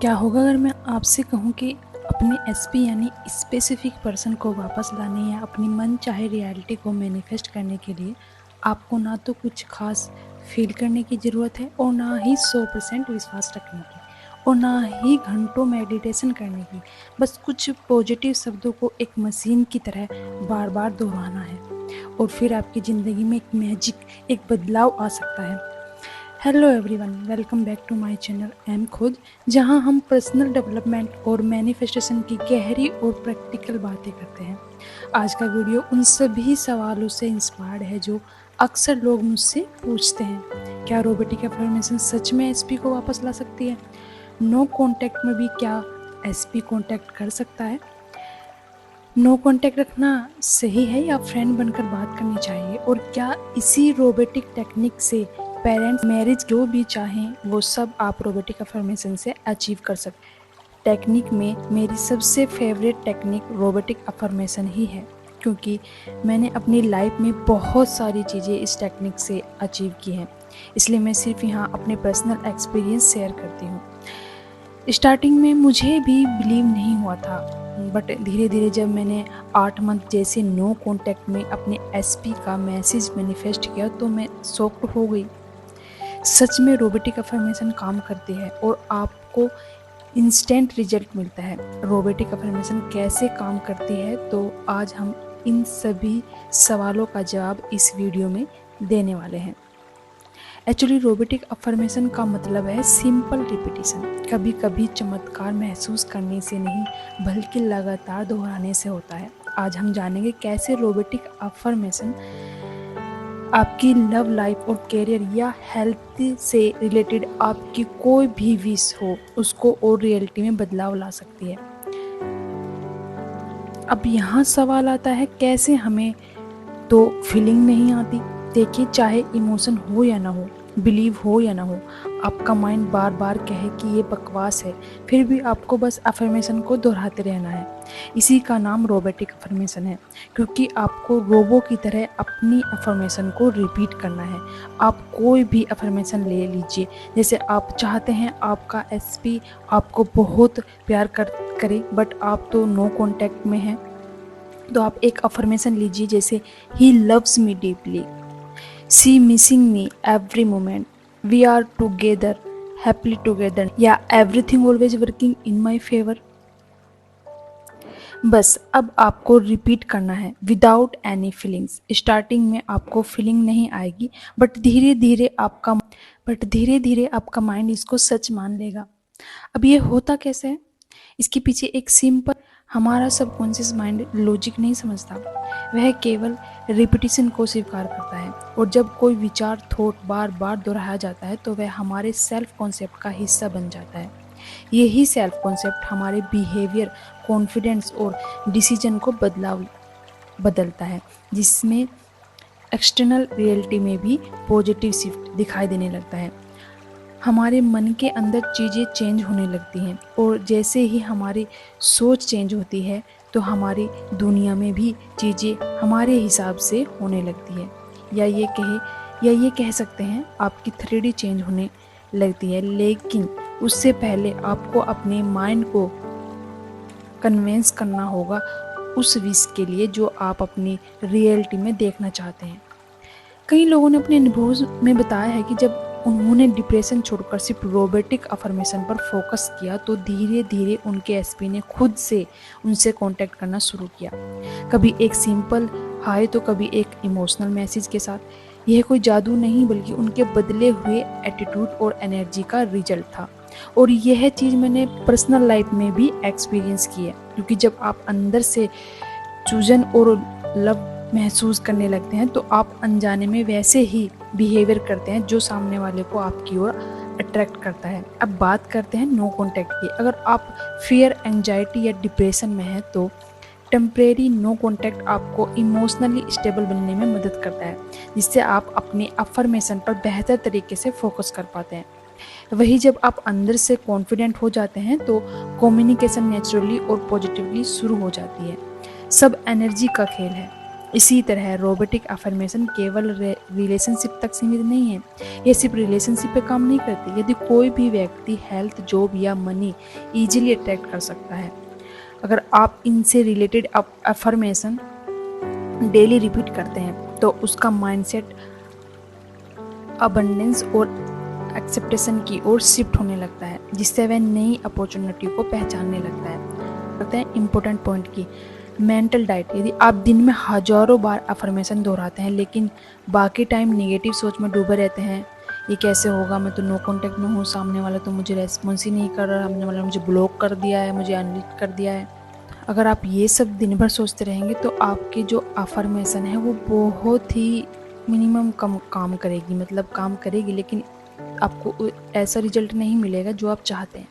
क्या होगा अगर मैं आपसे कहूँ कि अपने एसपी यानी स्पेसिफिक पर्सन को वापस लाने या अपनी मन चाहे रियलिटी को मैनिफेस्ट करने के लिए आपको ना तो कुछ खास फील करने की ज़रूरत है और ना ही 100% विश्वास रखने की और ना ही घंटों मेडिटेशन करने की। बस कुछ पॉजिटिव शब्दों को एक मशीन की तरह बार बार दोहराना है और फिर आपकी ज़िंदगी में एक मैजिक, एक बदलाव आ सकता है। Hello everyone, welcome back to my channel M Khoj, जहां हम पर्सनल डेवलपमेंट और मैनिफेस्टेशन की गहरी और प्रैक्टिकल बातें करते हैं। आज का वीडियो उन सभी सवालों से इंस्पायर्ड है जो अक्सर लोग मुझसे पूछते हैं। क्या रोबोटिक अफर्मेशन सच में एसपी को वापस ला सकती है? नो कॉन्टैक्ट में भी क्या एसपी कॉन्टैक्ट कर सकता है? नो कॉन्टैक्ट रखना सही है या फ्रेंड बनकर बात करनी चाहिए? और क्या इसी रोबोटिक टेक्निक से पेरेंट्स मैरिज जो भी चाहें वो सब आप रोबोटिक अफर्मेशन से अचीव कर सकते हैं? टेक्निक में मेरी सबसे फेवरेट टेक्निक रोबोटिक अफर्मेशन ही है, क्योंकि मैंने अपनी लाइफ में बहुत सारी चीज़ें इस टेक्निक से अचीव की हैं। इसलिए मैं सिर्फ यहाँ अपने पर्सनल एक्सपीरियंस शेयर करती हूँ। स्टार्टिंग में मुझे भी बिलीव नहीं हुआ था, बट धीरे धीरे जब मैंने 8 मंथ जैसे नो कॉन्टैक्ट में अपने एसपी का मैसेज मैनिफेस्ट किया तो मैं शॉक्ड हो गई। सच में रोबोटिक अफर्मेशन काम करती है और आपको इंस्टेंट रिजल्ट मिलता है। रोबोटिक अफर्मेशन कैसे काम करती है, तो आज हम इन सभी सवालों का जवाब इस वीडियो में देने वाले हैं। एक्चुअली रोबोटिक अफर्मेशन का मतलब है सिंपल रिपीटिशन। कभी कभी चमत्कार महसूस करने से नहीं, बल्कि लगातार दोहराने से होता है। आज हम जानेंगे कैसे रोबोटिक अफर्मेशन आपकी लव लाइफ और करियर या हेल्थ से रिलेटेड आपकी कोई भी विश हो उसको और रियलिटी में बदलाव ला सकती है। अब यहाँ सवाल आता है, कैसे हमें तो फीलिंग नहीं आती। देखिए, चाहे इमोशन हो या ना हो, बिलीव हो या ना हो, आपका माइंड बार बार कहे कि ये बकवास है, फिर भी आपको बस अफर्मेशन को दोहराते रहना है। इसी का नाम रोबोटिक अफर्मेशन है, क्योंकि आपको रोबो की तरह अपनी अफर्मेशन को रिपीट करना है। आप कोई भी अफर्मेशन ले लीजिए, जैसे आप चाहते हैं आपका एसपी आपको बहुत प्यार करे, बट आप तो नो कॉन्टैक्ट में हैं, तो आप एक अफर्मेशन लीजिए जैसे he loves me deeply, she missing me every moment, we are together happily together, या everything always working in my favour. बस अब आपको रिपीट करना है विदाउट एनी फीलिंग्स। स्टार्टिंग में आपको फीलिंग नहीं आएगी, बट धीरे धीरे आपका माइंड इसको सच मान लेगा। अब ये होता कैसे है, इसके पीछे एक सिंपल, हमारा सबकॉन्शियस माइंड लॉजिक नहीं समझता, वह केवल रिपीटिशन को स्वीकार करता है। और जब कोई विचार थॉट बार बार दोहराया जाता है तो वह हमारे सेल्फ कॉन्सेप्ट का हिस्सा बन जाता है। यही सेल्फ कॉन्सेप्ट हमारे बिहेवियर, कॉन्फिडेंस और डिसीजन को बदलता है, जिसमें एक्सटर्नल रियलिटी में भी पॉजिटिव शिफ्ट दिखाई देने लगता है। हमारे मन के अंदर चीज़ें चेंज होने लगती हैं, और जैसे ही हमारी सोच चेंज होती है तो हमारी दुनिया में भी चीज़ें हमारे हिसाब से होने लगती है। या ये कह सकते हैं आपकी 3D चेंज होने लगती है। लेकिन उससे पहले आपको अपने माइंड को कन्विंस करना होगा उस विश के लिए जो आप अपनी रियलिटी में देखना चाहते हैं। कई लोगों ने अपने अनुभव में बताया है कि जब उन्होंने डिप्रेशन छोड़कर सिर्फ रोबोटिक अफर्मेशन पर फोकस किया तो धीरे धीरे उनके एसपी ने खुद से उनसे कांटेक्ट करना शुरू किया। कभी एक सिंपल हाय तो कभी एक इमोशनल मैसेज के साथ। यह कोई जादू नहीं, बल्कि उनके बदले हुए एटीट्यूड और एनर्जी का रिजल्ट था। और यह चीज़ मैंने पर्सनल लाइफ में भी एक्सपीरियंस की है, क्योंकि जब आप अंदर से चूजन और लव महसूस करने लगते हैं तो आप अनजाने में वैसे ही बिहेवियर करते हैं जो सामने वाले को आपकी ओर अट्रैक्ट करता है। अब बात करते हैं नो कॉन्टैक्ट की। अगर आप फियर, एंजाइटी या डिप्रेशन में हैं तो टेम्परेरी नो कॉन्टैक्ट आपको इमोशनली स्टेबल बनने में मदद करता है, जिससे आप अपने अफर्मेशन पर बेहतर तरीके से फोकस कर पाते हैं। वही जब आप अंदर से कॉन्फिडेंट हो जाते हैं तो कम्युनिकेशन नेचुरली और पॉजिटिवली शुरू हो जाती है। सब एनर्जी का खेल है। इसी तरह रोबोटिक अफर्मेशन केवल रिलेशनशिप तक सीमित नहीं है। ये सिर्फ रिलेशनशिप पे काम नहीं करती। यदि कोई भी व्यक्ति हेल्थ, जॉब या मनी इजीली अट्रैक्ट कर सकता है, अगर आप इनसे रिलेटेड अफर्मेशन डेली रिपीट करते हैं तो उसका माइंडसेट अबंडेंस और एक्सेप्टेशन की ओर शिफ्ट होने लगता है, जिससे वह नई अपॉर्चुनिटी को पहचानने लगता है। लगता है इम्पोर्टेंट पॉइंट की मेंटल डाइट। यदि आप दिन में हजारों बार अफर्मेशन दोहराते हैं लेकिन बाकी टाइम नेगेटिव सोच में डूबे रहते हैं, ये कैसे होगा, मैं तो नो कांटेक्ट में हूँ, सामने वाला तो मुझे रेस्पॉन्स ही नहीं कर रहा, सामने वाला मुझे ब्लॉक कर दिया है, मुझे अनरीड कर दिया है। अगर आप ये सब दिन भर सोचते रहेंगे तो आपकी जो अफर्मेशन है वो बहुत ही मिनिमम कम काम करेगी, मतलब काम करेगी, लेकिन आपको ऐसा रिजल्ट नहीं मिलेगा जो आप चाहते हैं।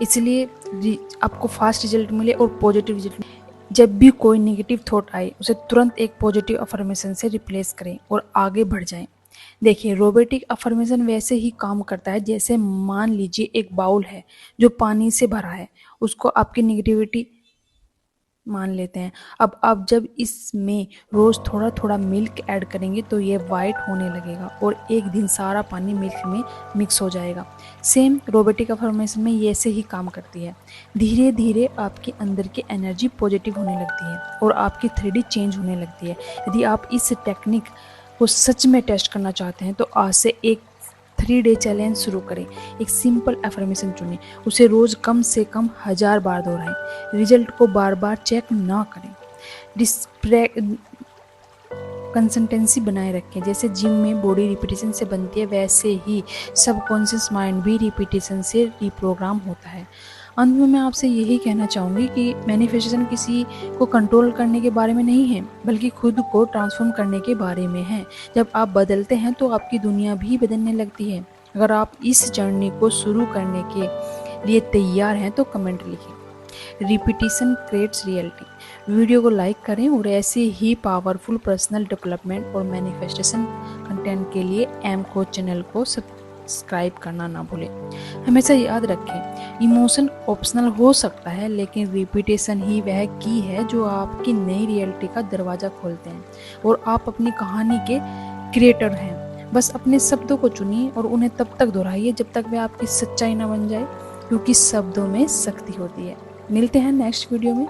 इसलिए आपको फास्ट रिजल्ट मिले और पॉजिटिव रिजल्ट, जब भी कोई नेगेटिव थॉट आए उसे तुरंत एक पॉजिटिव अफर्मेशन से रिप्लेस करें और आगे बढ़ जाएं। देखिए, रोबोटिक अफर्मेशन वैसे ही काम करता है जैसे मान लीजिए एक बाउल है जो पानी से भरा है, उसको आपकी नेगेटिविटी मान लेते हैं। अब आप जब इसमें रोज थोड़ा थोड़ा मिल्क ऐड करेंगे तो ये वाइट होने लगेगा और एक दिन सारा पानी मिल्क में मिक्स हो जाएगा। सेम रोबोटिक अफर्मेशन में ये ऐसे ही काम करती है। धीरे धीरे आपके अंदर की एनर्जी पॉजिटिव होने लगती है और आपकी 3D चेंज होने लगती है। यदि आप इस टेक्निक को सच में टेस्ट करना चाहते हैं तो आज से एक 3 डे चैलेंज शुरू करें। एक सिंपल अफर्मेशन चुनें, उसे रोज कम से कम 1000 बार दोहराएं। रिजल्ट को बार बार चेक ना करें। कंसिस्टेंसी बनाए रखें। जैसे जिम में बॉडी रिपीटेशन से बनती है, वैसे ही सबकॉन्शियस माइंड भी रिपीटेशन से रिप्रोग्राम होता है। अंत में मैं आपसे यही कहना चाहूँगी कि मैनिफेस्टेशन किसी को कंट्रोल करने के बारे में नहीं है, बल्कि खुद को ट्रांसफॉर्म करने के बारे में है। जब आप बदलते हैं तो आपकी दुनिया भी बदलने लगती है। अगर आप इस जर्नी को शुरू करने के लिए तैयार हैं तो कमेंट लिखें। Repetition creates reality. वीडियो को लाइक करें और ऐसे ही पावरफुल पर्सनल डेवलपमेंट और मैनिफेस्टेशन कंटेंट के लिए एम कोच चैनल को सब्सक्राइब करना ना भूलें। हमेशा याद रखें, इमोशन ऑप्शनल हो सकता है, लेकिन रिपीटेशन ही वह की है जो आपकी नई रियलिटी का दरवाज़ा खोलते हैं और आप अपनी कहानी के क्रिएटर हैं। बस अपने शब्दों को चुनिए और उन्हें तब तक दोहराइए जब तक वे आपकी सच्चाई ना बन जाए, क्योंकि शब्दों में शक्ति होती है। मिलते हैं नेक्स्ट वीडियो में।